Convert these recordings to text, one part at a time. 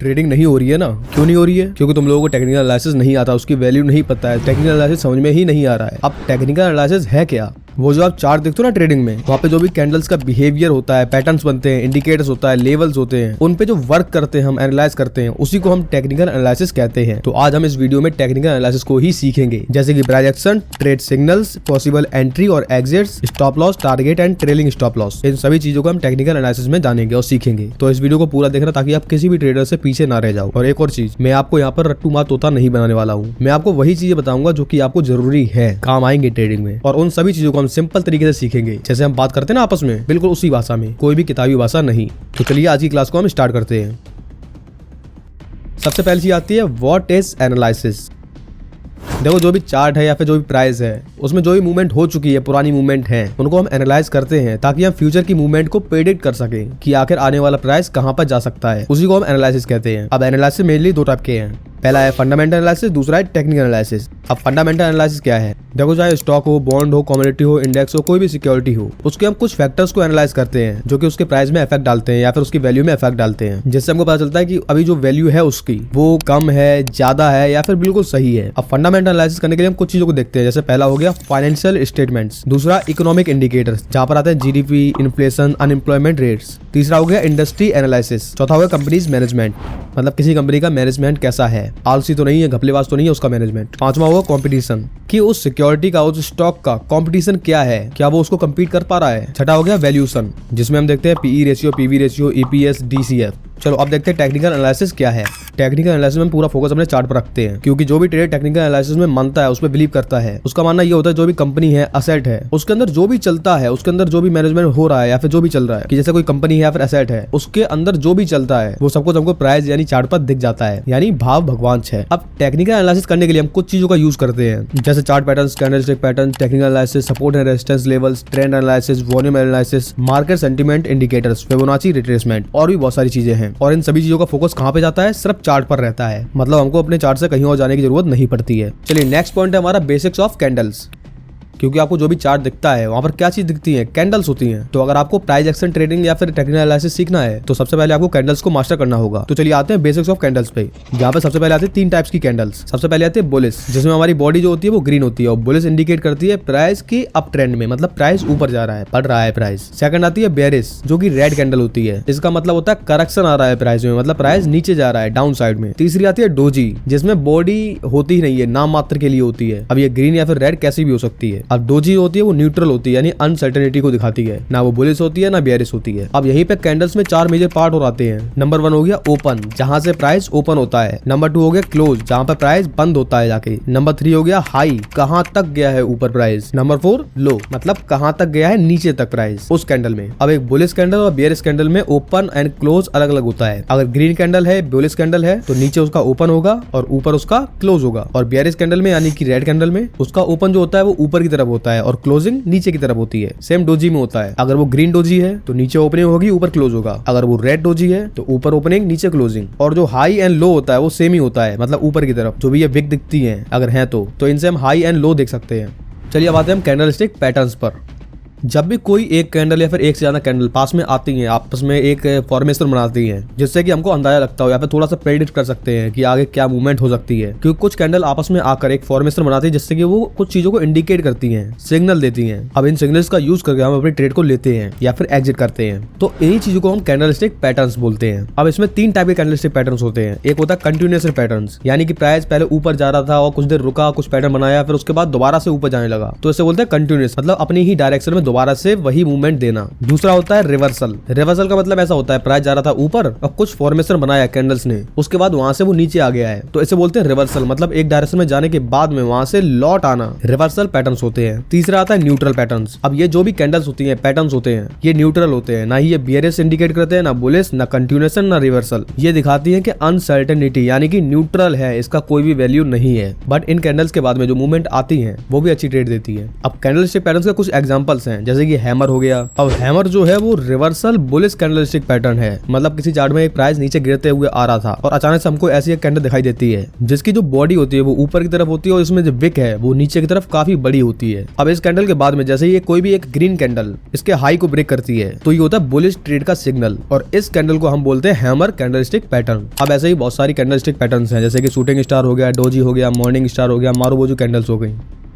Trading नहीं हो रही है ना? क्यों नहीं हो रही है? क्योंकि तुम लोगों को टेक्निकल एनालिसिस नहीं आता, उसकी वैल्यू नहीं पता है, टेक्निकल एनालिसिस समझ में ही नहीं आ रहा है। अब टेक्निकल एनालिसिस है क्या? वो जो आप चार्ट देखते हो ना ट्रेडिंग में, वहाँ पे जो भी कैंडल्स का बिहेवियर होता है, पैटर्न्स बनते हैं, इंडिकेटर्स होता है, लेवल्स होते हैं, उन पे जो वर्क करते हैं, हम एनालाइज करते हैं, उसी को हम टेक्निकल एनालिसिस कहते हैं। तो आज हम इस वीडियो में टेक्निकल एनालिसिस को ही सीखेंगे, जैसे कि price action, trade signals, possible entry और exits, stop loss, target and trailing stop loss. इन सभी चीजों को हम टेक्निकल एनालिसिस में जानेंगे और सीखेंगे। तो इस वीडियो को पूरा देखना ताकि आप किसी भी ट्रेडर से पीछे ना रह जाओ। और एक और चीज, मैं आपको यहाँ पर रट्टू मार तोता नहीं बनाने वाला हूँ। मैं आपको वही चीजें बताऊंगा जो कि आपको जरूरी है, काम आएंगे ट्रेडिंग में। और उन सभी चीजों को हम सिंपल तरीके से सीखेंगे, जैसे हम बात करते हैं ना आपस में, बिल्कुल उसी भाषा में, कोई भी किताबी भाषा नहीं। तो चलिए आज की क्लास को हम स्टार्ट करते हैं। सबसे पहली चीज आती है व्हाट इज एनालिसिस। देखो, जो भी चार्ट है या फिर जो भी प्राइस है, उसमें जो भी मूवमेंट हो चुकी है, पुरानी मूवमेंट है, उनको हम एनालाइज करते हैं ताकि हम फ्यूचर की मूवमेंट को प्रेडिक्ट कर सके कि आखिर आने वाला प्राइस कहां पर जा सकता है। उसी को हम एनालिसिस कहते हैं। अब एनालिसिस मेनली दो टाइप के हैं। पहला है फंडामेंटल एनालिसिस, दूसरा है टेक्निकल एनालिसिस। अब फंडामेंटल एनालिसिस क्या है? देखो, चाहे स्टॉक हो, बॉन्ड हो, कमोडिटी हो, इंडेक्स हो, कोई भी सिक्योरिटी हो, उसके हम कुछ फैक्टर्स को एनालाइज करते हैं जो कि उसके प्राइस में इफेक्ट डालते हैं या फिर उसकी वैल्यू में इफेक्ट डालते हैं, जिससे हमको पता चलता है कि अभी जो वैल्यू है उसकी वो कम है, ज्यादा है या फिर बिल्कुल सही है। अब फंडामेंटल एनालिसिस करने के लिए हम कुछ चीजों को देखते हैं, जैसे पहला हो गया फाइनेंशियल स्टेटमेंट्स, दूसरा इकोनॉमिक इंडिकेटर्स जहां पर आते हैं जीडीपी, इन्फ्लेशन, अनएम्प्लॉयमेंट रेट्स, तीसरा हो गया इंडस्ट्री एनालिसिस, चौथा हो गया कंपनीज मैनेजमेंट, मतलब किसी कंपनी का मैनेजमेंट कैसा है, आलसी तो नहीं है, घपलेबाज तो नहीं है उसका मैनेजमेंट, पांचवा होगा कंपटीशन, कि उस सिक्योरिटी का, उस स्टॉक का कंपटीशन क्या है, क्या वो उसको कम्पीट कर पा रहा है। छठा हो गया वैल्यूएशन, जिसमें हम देखते हैं PE ratio, PV ratio, EPS, DCF. चलो अब देखते हैं टेक्निकल एनालिसिस क्या है। टेक्निकल एनालिसिस में पूरा फोकस अपने चार्ट पर रखते हैं, क्योंकि जो भी ट्रेडर टेक्निकल एनालिसिस में मानता है, उस पर बिलीव करता है, उसका मानना ये होता है जो भी कंपनी है, असेट है, उसके अंदर जो भी चलता है, उसके अंदर जो भी मैनेजमेंट हो रहा है या फिर जो भी चल रहा है, कि जैसे कोई कंपनी है या फिर असेट है, उसके अंदर जो भी चलता है वो सब कुछ हमको प्राइस यानी चार्ट पर दिख जाता है, यानी भाव भगवान है। अब टेक्निकल एनालिसिस करने के लिए हम कुछ चीजों का यूज करते हैं, जैसे chart patterns, candlestick pattern, technical analysis, support and resistance levels, trend analysis, volume analysis, market sentiment indicators, Fibonacci retracement और भी बहुत सारी चीजें हैं। और इन सभी चीजों का फोकस कहां पे जाता है? सिर्फ चार्ट पर रहता है, मतलब हमको अपने चार्ट से कहीं और जाने की जरूरत नहीं पड़ती है। चलिए नेक्स्ट पॉइंट है हमारा बेसिक्स ऑफ कैंडल्स। क्योंकि आपको जो भी चार्ट दिखता है वहां पर क्या चीज दिखती है? कैंडल्स होती हैं। तो अगर आपको प्राइस एक्शन ट्रेडिंग या फिर टेक्निकल एनालिसिस सीखना है तो सबसे पहले आपको कैंडल्स को मास्टर करना होगा। तो चलिए आते हैं बेसिक्स ऑफ कैंडल्स पे, जहाँ पे सबसे पहले आते हैं तीन टाइप्स की कैंडल्स। सबसे पहले आती है बुलिश, जिसमें हमारी बॉडी जो होती है वो ग्रीन होती है और बुलिश इंडिकेट करती है प्राइस की अप ट्रेंड में, मतलब प्राइस ऊपर जा रहा है, बढ़ रहा है प्राइस। सेकंड आती है बेयरिश, जो कि रेड कैंडल होती है, इसका मतलब होता है करेक्शन आ रहा है प्राइस में, मतलब प्राइस नीचे जा रहा है, डाउन साइड में। तीसरी आती है डोजी, जिसमें बॉडी होती ही नहीं है, नाम मात्र के लिए होती है। अब ये ग्रीन या फिर रेड कैसी भी हो सकती है। अब डोजी होती है वो न्यूट्रल होती है, यानी अनसर्टेनिटी को दिखाती है, ना वो बुलिश होती है ना बेयरिश होती है। अब यहीं पे कैंडल्स में चार मेजर पार्ट और आते हैं। नंबर 1 हो गया ओपन, जहां से प्राइस ओपन होता है। नंबर 2 हो गया क्लोज, जहां पर प्राइस बंद होता है जाके। नंबर 3 हो गया हाई, कहां तक गया है ऊपर प्राइस। नंबर 4 लो, मतलब कहां तक गया है नीचे तक प्राइस उस कैंडल में। अब एक बुलिश कैंडल और बेयरिश कैंडल में ओपन एंड क्लोज अलग अलग होता है। अगर ग्रीन कैंडल है, बुलिश कैंडल है, तो नीचे उसका ओपन होगा और ऊपर उसका क्लोज होगा। और बेयरिश कैंडल में यानी कि रेड कैंडल में उसका ओपन जो होता है वो ऊपर की तरफ होता है और क्लोजिंग नीचे की तरफ होती है। सेम डोजी में होता है, अगर वो ग्रीन डोजी है तो नीचे ओपनिंग होगी, ऊपर क्लोज होगा। अगर वो रेड डोजी है तो ऊपर ओपनिंग, नीचे क्लोजिंग। और जो हाई एंड लो होता है वो सेम ही होता है, मतलब ऊपर की तरफ जो भी ये विक दिखती है अगर है तो इनसे हम हाई एंड लो देख सकते हैं। चलिए अब आते हैं हम कैंडलस्टिक पैटर्न्स पर। जब भी कोई एक कैंडल या फिर एक से ज्यादा कैंडल पास में आती हैं, आपस में एक फॉर्मेशन बनाती हैं, जिससे कि हमको अंदाजा लगता हो या फिर थोड़ा सा प्रेडिक्ट कर सकते हैं कि आगे क्या मूवमेंट हो सकती है। क्योंकि कुछ कैंडल आपस में आकर एक फॉर्मेशन बनाती है, जिससे कि वो कुछ चीजों को इंडिकेट करती हैं, सिग्नल देती हैं। अब इन सिग्नल्स का यूज करके हम अपनी ट्रेड को लेते हैं या फिर एग्जिट करते हैं। तो इन्हीं चीजों को हम कैंडलस्टिक पैटर्न्स बोलते हैं। अब इसमें तीन टाइप के कैंडलस्टिक पैटर्न्स होते हैं। एक होता है कंटिन्यूएशन पैटर्न्स, यानी कि प्राइस पहले ऊपर जा रहा था और कुछ देर रुका, कुछ पैटर्न बनाया, फिर उसके बाद दोबारा से ऊपर जाने लगा, तो इसे बोलते हैं कंटिन्यूअस, मतलब अपनी ही डायरेक्शन में दोबारा से वही मूवमेंट देना। दूसरा होता है रिवर्सल। रिवर्सल का मतलब ऐसा होता है प्राइस जा रहा था ऊपर और कुछ फॉर्मेशन बनाया कैंडल्स ने, उसके बाद वहां से वो नीचे आ गया है, तो इसे बोलते हैं रिवर्सल, मतलब एक डायरेक्शन में जाने के बाद में वहां से लौट आना, रिवर्सल पैटर्न्स होते हैं। तीसरा आता है न्यूट्रल पैटर्न्स। अब ये जो भी कैंडल्स होती हैं, पैटर्न्स होते हैं, ये न्यूट्रल होते हैं, ना ही ये बेयरिश इंडिकेट करते हैं, ना बुलिश, ना कंटिन्यूएशन, ना रिवर्सल। ये दिखाती है कि अनसर्टेनिटी, यानी कि न्यूट्रल है, इसका कोई भी वैल्यू नहीं है। बट इन कैंडल्स के बाद में जो मूवमेंट आती है वो भी अच्छी ट्रेड देती है। अब कैंडलस्टिक पैटर्न्स के कुछ एग्जांपल्स हैं, जैसे कि हैमर हो गया। अब हैमर जो है वो रिवर्सल बुलिश कैंडलस्टिक पैटर्न है, मतलब किसी चार्ट में एक प्राइस नीचे गिरते हुए आ रहा था और अचानक से हमको ऐसी एक कैंडल दिखाई देती है जिसकी जो बॉडी होती है वो ऊपर की तरफ होती है और इसमें जो विक है वो नीचे की तरफ काफी बड़ी होती है। अब इस कैंडल के बाद में जैसे ही कोई भी एक ग्रीन कैंडल इसके हाई को ब्रेक करती है तो ये होता है बुलिश ट्रेड का सिग्नल और इस कैंडल को हम बोलते हैं हैमर कैंडलस्टिक पैटर्न। अब ऐसे ही बहुत सारी कैंडलस्टिक पैटर्न्स हैं, जैसे कि शूटिंग स्टार हो गया, डोजी हो गया, मॉर्निंग स्टार हो गया, मारुबोजू कैंडल्स हो गई।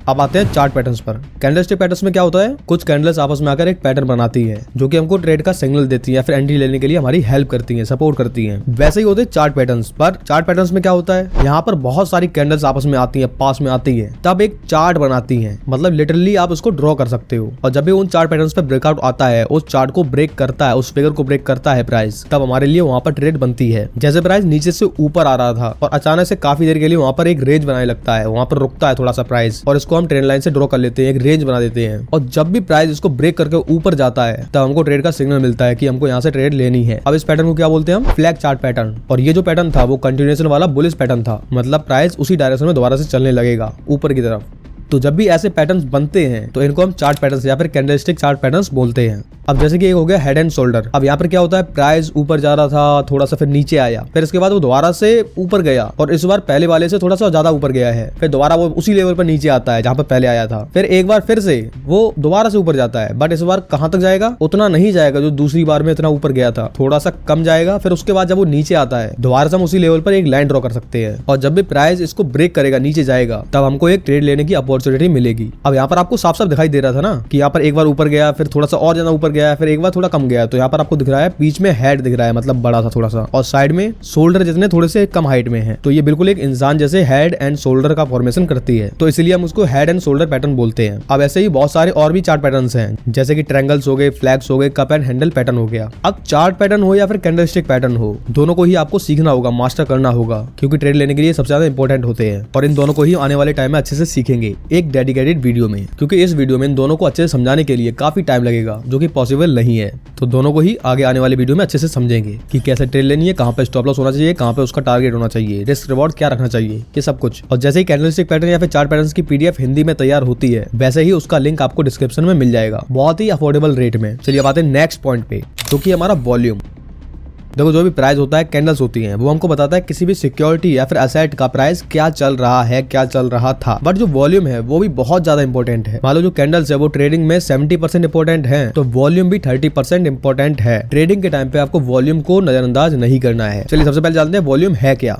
अब आते हैं चार्ट पैटर्न्स पर। कैंडलस्टिक पैटर्न्स में क्या होता है, कुछ कैंडल्स आपस में आकर एक पैटर्न बनाती है जो कि हमको ट्रेड का सिग्नल देती है या फिर एंट्री लेने के लिए हमारी हेल्प करती है, सपोर्ट करती है। वैसे ही होते हैं चार्ट पैटर्न्स पर। चार्ट पैटर्न्स में क्या होता है, यहाँ पर बहुत सारी कैंडल्स आपस में आती है, पास में आती है, तब एक चार्ट बनाती है, मतलब लिटरली आप उसको ड्रॉ कर सकते हो। और जब भी उन चार्ट पैटर्न्स पे ब्रेकआउट आता है, उस चार्ट को ब्रेक करता है, उस फिगर को ब्रेक करता है प्राइस, तब हमारे लिए वहां पर ट्रेड बनती है। जैसे प्राइस नीचे से ऊपर आ रहा था और अचानक से काफी देर के लिए वहां पर एक रेंज बनाने लगता है, वहां पर रुकता है थोड़ा सा प्राइस और इसको हम ट्रेंड लाइन से ड्रॉ कर लेते हैं, एक रेंज बना देते हैं। और जब भी प्राइस इसको ब्रेक करके ऊपर जाता है तब हमको ट्रेड का सिग्नल मिलता है कि हमको यहाँ से ट्रेड लेनी है। अब इस पैटर्न को क्या बोलते हैं हम, फ्लैग चार्ट पैटर्न। और ये जो पैटर्न था वो कंटिन्यूएशन वाला बुलिश पैटर्न था, मतलब प्राइस उसी डायरेक्शन में दोबारा से चलने लगेगा ऊपर की तरफ। तो जब भी ऐसे पैटर्न्स बनते हैं तो इनको हम चार्ट पैटर्न्स या फिर कैंडलस्टिक चार्ट पैटर्न्स बोलते हैं। अब जैसे कि एक हो गया हेड एंड शोल्डर। अब यहाँ पर क्या होता है, प्राइस ऊपर जा रहा था, थोड़ा सा फिर नीचे आया, फिर इसके बाद वो दोबारा से ऊपर गया और इस बार पहले वाले से थोड़ा सा ज्यादा ऊपर गया है, फिर दोबारा वो उसी लेवल पर नीचे आता है जहाँ पर पहले आया था, फिर एक बार फिर से वो दोबारा से ऊपर जाता है, बट इस बार कहाँ तक जाएगा, उतना नहीं जाएगा जो दूसरी बार में इतना ऊपर गया था, थोड़ा सा कम जाएगा। फिर उसके बाद जब वो नीचे आता है दोबारा से हम उसी लेवल पर एक लाइन ड्रॉ कर सकते हैं और जब भी प्राइस इसको ब्रेक करेगा, नीचे जाएगा, तब हमको एक ट्रेड लेने की अपॉर्चुनिटी मिलेगी। अब यहाँ पर आपको साफ साफ दिखाई दे रहा था ना कि यहाँ पर एक बार ऊपर गया, फिर थोड़ा सा और ज्यादा ऊपर गया, फिर एक बार थोड़ा कम गया। तो यहाँ पर आपको दिख रहा है बीच में हेड दिख रहा है, मतलब बड़ा सा थोड़ा सा, और साइड में शोल्डर जितने थोड़े से कम हाइट में है। तो ये बिल्कुल एक इंसान जैसे हेड एंड शोल्डर का फॉर्मेशन करती है, तो इसलिए हम उसको हेड एंड शोल्डर पैटर्न बोलते हैं। अब ऐसे ही बहुत सारे और भी चार्ट पैटर्न्स हैं, जैसे कि ट्रायंगल्स हो गए, फ्लैग्स हो गए, कप एंड हैंडल पैटर्न हो गया। अब चार्ट पैटर्न हो या फिर कैंडलस्टिक पैटर्न हो, दोनों को ही आपको सीखना होगा, मास्टर करना होगा, क्योंकि ट्रेड लेने के लिए सबसे ज्यादा इंपॉर्टेंट होते हैं। और इन दोनों को ही आने वाले टाइम में अच्छे से सीखेंगे एक डेडिकेटेड वीडियो में, क्योंकि इस वीडियो में इन दोनों को अच्छे से समझाने के लिए काफी टाइम लगेगा, जो कि पॉसिबल नहीं है। तो दोनों को ही आगे आने वाले वीडियो में अच्छे से समझेंगे कि कैसे ट्रेड लेनी है, कहां पे स्टॉप लॉस होना चाहिए, कहां पे उसका टारगेट होना चाहिए, रिस्क रिवॉर्ड क्या रखना चाहिए, ये सब कुछ। और जैसे ही कैंडलस्टिक पैटर्न या फिर चार्ट पैटर्न्स की पीडीएफ हिंदी में तैयार होती है, वैसे ही उसका लिंक आपको डिस्क्रिप्शन में मिल जाएगा, बहुत ही अफोर्डेबल रेट में। चलिए अब आते हैं नेक्स्ट पॉइंट पे, जो कि हमारा वॉल्यूम। देखो, जो भी प्राइस होता है, कैंडल्स होती हैं, वो हमको बताता है किसी भी सिक्योरिटी या फिर एसेट का प्राइस क्या चल रहा है, क्या चल रहा था। बट जो वॉल्यूम है वो भी बहुत ज्यादा इंपॉर्टेंट है। मान लो जो कैंडल्स है वो ट्रेडिंग में 70% इंपॉर्टेंट है, तो वॉल्यूम भी 30% इंपॉर्टेंट है। ट्रेडिंग के टाइम पे आपको वॉल्यूम को नजरअंदाज नहीं करना है। चलिए सबसे पहले जानते हैं वॉल्यूम है क्या।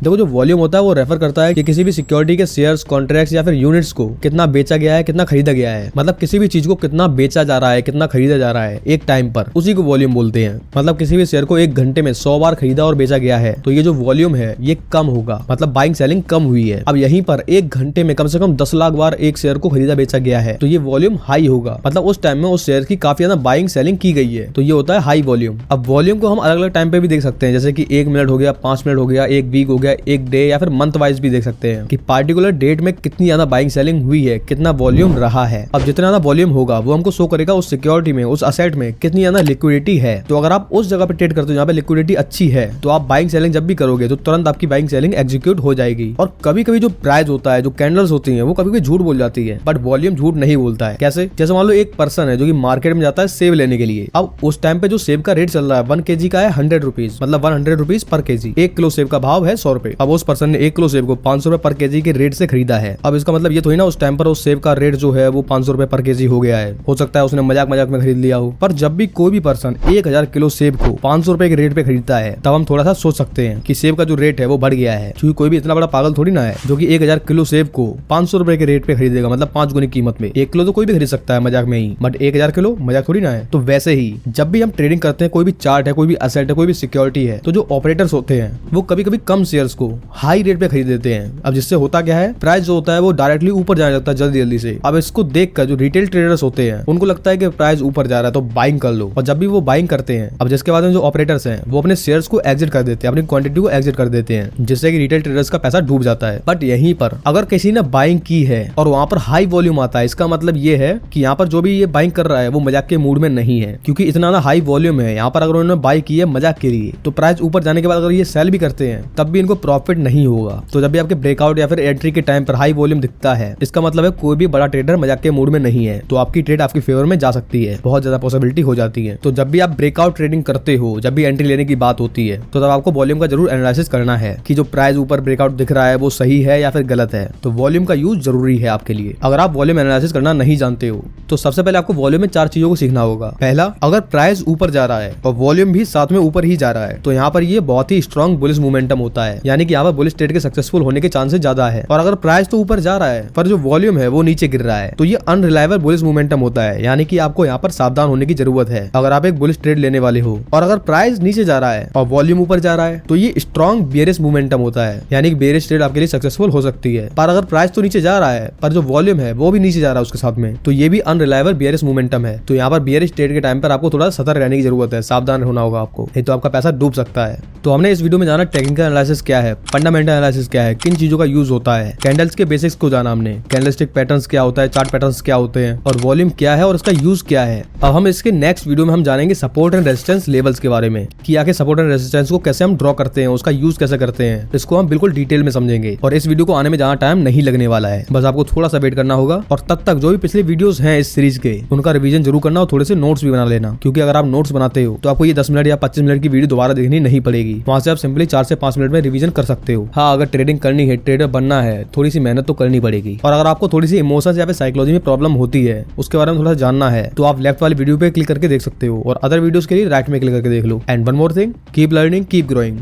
देखो, जो वॉल्यूम होता है वो रेफर करता है कि किसी भी सिक्योरिटी के शेयर्स, कॉन्ट्रैक्ट्स या फिर यूनिट्स को कितना बेचा गया है, कितना खरीदा गया है, मतलब किसी भी चीज को कितना बेचा जा रहा है, कितना खरीदा जा रहा है एक टाइम पर, उसी को वॉल्यूम बोलते हैं। मतलब किसी भी शेयर को एक घंटे में 100 बार खरीदा और बेचा गया है, तो ये जो वॉल्यूम है ये कम होगा, मतलब बाइंग सेलिंग कम हुई है। अब यहीं पर एक घंटे में कम से कम 10 लाख बार एक शेयर को खरीदा बेचा गया है, तो ये वॉल्यूम हाई होगा, मतलब उस टाइम में उस शेयर की काफी ज्यादा बाइंग सेलिंग की गई है, तो ये होता है हाई वॉल्यूम। अब वॉल्यूम को हम अलग अलग टाइम पे भी देख सकते हैं, जैसे कि 1 मिनट हो गया, 5 मिनट हो गया, 1 वीक हो गया, 1 डे या फिर मंथ वाइज भी देख सकते हैं कि पार्टिकुलर डेट में कितनी ज्यादा बाइंग सेलिंग हुई है, कितना वॉल्यूम रहा है। अब जितना ज्यादा वॉल्यूम होगा वो हमको शो करेगा उस सिक्योरिटी में, उस असेट में कितनी ज्यादा लिक्विडिटी है। तो अगर आप उस जगह पे ट्रेड करते हो जहाँ पे लिक्विडिटी अच्छी है, तो आप बाइंग सेलिंग जब भी करोगे तो तुरंत आपकी बाइंग सेलिंग एग्जीक्यूट हो जाएगी। और कभी कभी जो प्राइस होता है, जो कैंडल्स होती है, वो कभी कभी झूठ बोल जाती है, बट वॉल्यूम झूठ नहीं बोलता है। कैसे? जैसे मान लो एक पर्सन है जो कि मार्केट में जाता है सेब लेने के लिए। अब उस टाइम पे जो सेब का रेट चल रहा है 1 kg का है 100 रुपीज, मतलब 100 रुपीज पर केजी। 1 किलो सेब का भाव है 100 रुपए। अब उस पर्सन ने 1 किलो सेब को 500 रुपए पर केजी के रेट से खरीदा है। अब इसका मतलब ये थोड़ी ना उस टाइम पर उस सेब का रेट जो है वो 500 रुपए पर केजी हो गया है। हो सकता है उसने मजाक मजाक में खरीद लिया हो। पर जब भी कोई भी पर्सन 1000 किलो सेब को 500 रुपए के रेट पे खरीदता है, तब हम थोड़ा सा सोच सकते हैं कि सेब का जो रेट है वो बढ़ गया है, क्योंकि कोई भी इतना बड़ा पागल थोड़ी ना है जो कि 1000 किलो सेब को 500 रुपए के रेट पे खरीदेगा, मतलब 5 गुनी कीमत में। 1 किलो तो कोई भी खरीद सकता है मजाक में ही, बट 1000 किलो मजाक थोड़ी ना है। तो वैसे ही जब भी हम ट्रेडिंग करते हैं, कोई भी चार्ट है, कोई भी एसेट है, कोई भी सिक्योरिटी है, तो जो ऑपरेटर्स होते हैं वो कभी कभी कम शेयर्स को हाई रेट पे खरीद देते हैं। अब जिससे होता क्या है, प्राइस जो होता है वो डायरेक्टली ऊपर जाने लगता है जल्दी जल्दी से। अब इसको देखकर जो रिटेल ट्रेडर्स होते हैं उनको लगता है कि प्राइस ऊपर जा रहा है तो बाइंग कर लो। और जब भी वो बाइंग करते हैं, अब जिसके बाद में जो ऑपरेटर्स हैं वो अपने शेयर्स को एग्जिट कर देते हैं, अपनी क्वांटिटी को एग्जिट कर देते हैं, जिससे कि रिटेल ट्रेडर्स का पैसा डूब जाता है। बट यहीं पर अगर किसी ने बाइंग की है और वहां पर हाई वॉल्यूम आता है, इसका मतलब ये है कि यहाँ पर जो भी ये बाइंग कर रहा है वो मजाक के मूड में नहीं है, क्योंकि इतना ना हाई वॉल्यूम है। यहाँ पर अगर उन्होंने बाई की है मजाक के लिए, तो प्राइस ऊपर जाने के बाद अगर ये सेल भी करते हैं तब भी इनको को प्रॉफिट नहीं होगा। तो जब भी आपके ब्रेकआउट या फिर एंट्री के टाइम पर हाई वॉल्यूम दिखता है, इसका मतलब है कोई भी बड़ा ट्रेडर मजाक के मूड में नहीं है, तो आपकी ट्रेड आपकी फेवर में जा सकती है, बहुत ज्यादा पॉसिबिलिटी हो जाती है। तो जब भी आप ब्रेकआउट ट्रेडिंग करते हो, जब भी एंट्री लेने की बात होती है, तो तब आपको वॉल्यूम का जरूर एनालिसिस करना है कि जो प्राइस ऊपर ब्रेकआउट दिख रहा है वो सही है या फिर गलत है। तो वॉल्यूम का यूज जरूरी है आपके लिए। अगर आप वॉल्यूम एनालिसिस करना नहीं जानते हो तो सबसे पहले आपको वॉल्यूम में 4 चीजों को सीखना होगा। पहला, अगर प्राइस ऊपर जा रहा है और वॉल्यूम भी साथ में ऊपर ही जा रहा है तो यहाँ पर ये बहुत ही स्ट्रॉन्ग बुलिश मोमेंटम होता है, यानी कि यहाँ पर बुलिश ट्रेड के सक्सेसफुल होने के चांसेस ज्यादा है। और अगर प्राइस तो ऊपर जा रहा है पर जो वॉल्यूम है वो नीचे गिर रहा है तो ये अनरिलायबल बुलिश मोमेंटम होता है, यानी कि आपको यहाँ पर सावधान होने की जरूरत है अगर आप एक बुलिश ट्रेड लेने वाले हो। और अगर प्राइस नीचे जा रहा है और वॉल्यूम ऊपर जा रहा है तो ये स्ट्रॉन्ग बेयरिश मोमेंटम होता है, यानी कि बेयरिश ट्रेड आपके लिए सक्सेसफुल हो सकती है। पर अगर प्राइस तो नीचे जा रहा है पर जो वॉल्यूम है वो भी नीचे जा रहा है उसके साथ में, तो ये भी अनरिलायबल बेयरिश मोमेंटम है। तो यहाँ पर बेयरिश ट्रेड के टाइम पर आपको थोड़ा सतर्क रहने की जरूरत है, सावधान होना होगा आपको, नहीं तो आपका पैसा डूब सकता है। तो हमने इस वीडियो में जाना टेक्निकल एनालिसिस क्या है, फंडामेंटल एनालिसिस क्या है, किन चीजों का यूज होता है, कैंडल्स के बेसिक्स को जाना हमने, कैंडलस्टिक पैटर्न्स क्या होता है, चार्ट पैटर्न्स क्या होते हैं और वॉल्यूम क्या है और इसका यूज क्या है। अब हम इसके नेक्स्ट वीडियो में हम जानेंगे सपोर्ट एंड रेजिस्टेंस लेवल्स के बारे में कि आखिर सपोर्ट एंड रेजिस्टेंस को कैसे हम ड्रॉ करते हैं, उसका यूज कैसे करते हैं, इसको हम बिल्कुल डिटेल में समझेंगे। और इस वीडियो को आने में ज्यादा टाइम नहीं लगने वाला है, बस आपको थोड़ा सा वेट करना होगा। और तब तक जो भी पिछले वीडियोस हैं इस सीरीज के उनका रिवीजन जरूर करना और थोड़े से नोट्स भी बना लेना, क्योंकि अगर आप नोट्स बनाते हो तो आपको ये 10 मिनट या 25 मिनट की वीडियो दोबारा देखनी नहीं पड़ेगी। वहां से आप सिंपली 4 से 5 मिनट में रिवीजन कर सकते हो। हाँ, अगर ट्रेडिंग करनी है, ट्रेडर बनना है, थोड़ी सी मेहनत तो करनी पड़ेगी। और अगर आपको थोड़ी सी इमोशंस या फिर साइकोलॉजी में प्रॉब्लम होती है, उसके बारे में थोड़ा जानना है, तो आप लेफ्ट वाली वीडियो पे क्लिक करके देख सकते हो और अदर वीडियोस के लिए राइट में क्लिक करके देख लो। And one more thing, keep learning, keep growing.